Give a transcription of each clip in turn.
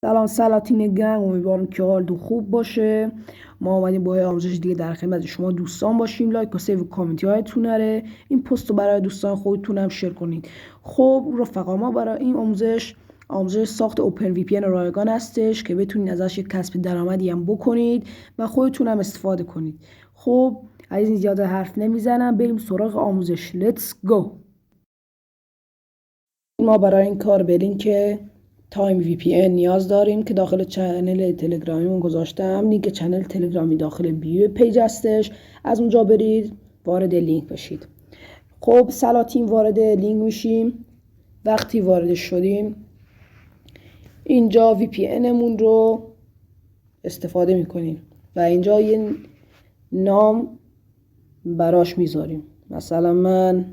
سلام سلاطین گنگ، امیدوارم که حالتون خوب باشه. ما اومدیم با یه آموزش دیگه در خدمت شما دوستان باشیم. لایک و سیو و کامنتی هایتون نره. این پست رو برای دوستان خودتون هم شیر کنید. خب رفقا، ما برای این آموزش ساخت اوپن وی پی ان رایگان هستش که بتونید ازش یک کسب درآمدی هم بکنید و خودتون هم استفاده کنید. خب از این زیاده حرف نمیزنم، بریم سراغ آموزش. لیتس گو. ما برای این کار بریم که تایم وی پی ان نیاز داریم که داخل چنل تلگرامیمون گذاشتم. لینک چنل تلگرامی داخل بیو پیج هستش، از اونجا برید وارد لینک بشید. خب سلاطین وارد لینک میشیم. وقتی وارد شدیم اینجا وی پی انمون رو استفاده میکنیم و اینجا یه نام براش میذاریم. مثلا من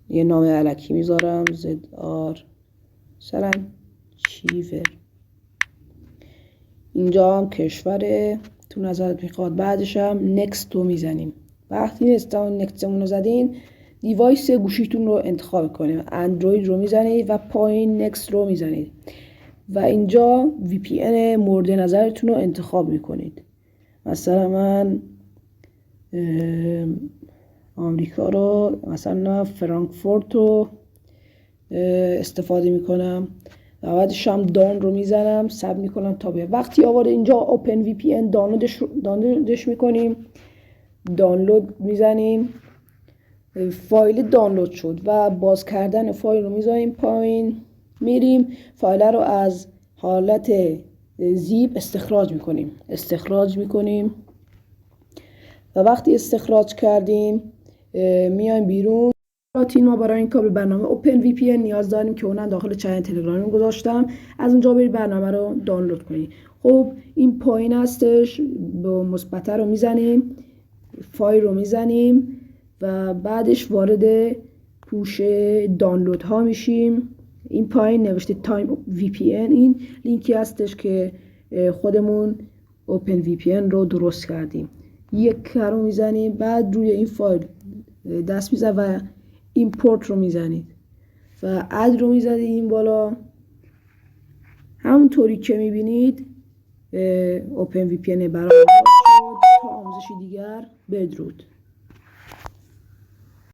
یه نام الکی میذارم ZR مثلا چیور. اینجا هم کشوره تو نظرت میخواد. بعدش هم نکست رو میزنیم. وقتی نکستمون رو زدین دیوایس گوشیتون رو انتخاب کنید. اندروید رو میزنید و پایین نکست رو میزنید و اینجا وی پی ان مورد نظرتون رو انتخاب میکنید. مثلا من آمریکا رو، مثلا فرانکفورت رو استفاده میکنم و بعدش هم دان رو میزنم، ساب میکنم تا بیاد. وقتی آورد اینجا اوپن وی پی ان دانلودش میکنیم، دانلود میزنیم، فایل دانلود شد و باز کردن فایل رو میذاریم پایین. میریم فایل رو از حالت زیپ استخراج میکنیم و وقتی استخراج کردیم میایم بیرون. ما برای این کار به برنامه اوپن وی پی ان نیاز داریم که اونم داخل چنل تلگرامی گذاشتم، از اونجا برید برنامه رو دانلود کنید. خب این پایین هستش، با مثبت رو میزنیم، فایل رو میزنیم و بعدش وارد پوش دانلود ها میشیم. این پایین نوشته تایم وی پی ان، این لینکی هستش که خودمون اوپن وی پی ان رو درست کردیم. یک رو میزنیم، بعد روی این فایل دست میزنید و ایمپورت رو میزنید و اد رو میزنید این بالا. همونطوری که میبینید اوپن وی پی ان برای شد. تا آموزشی دیگر، بدرود.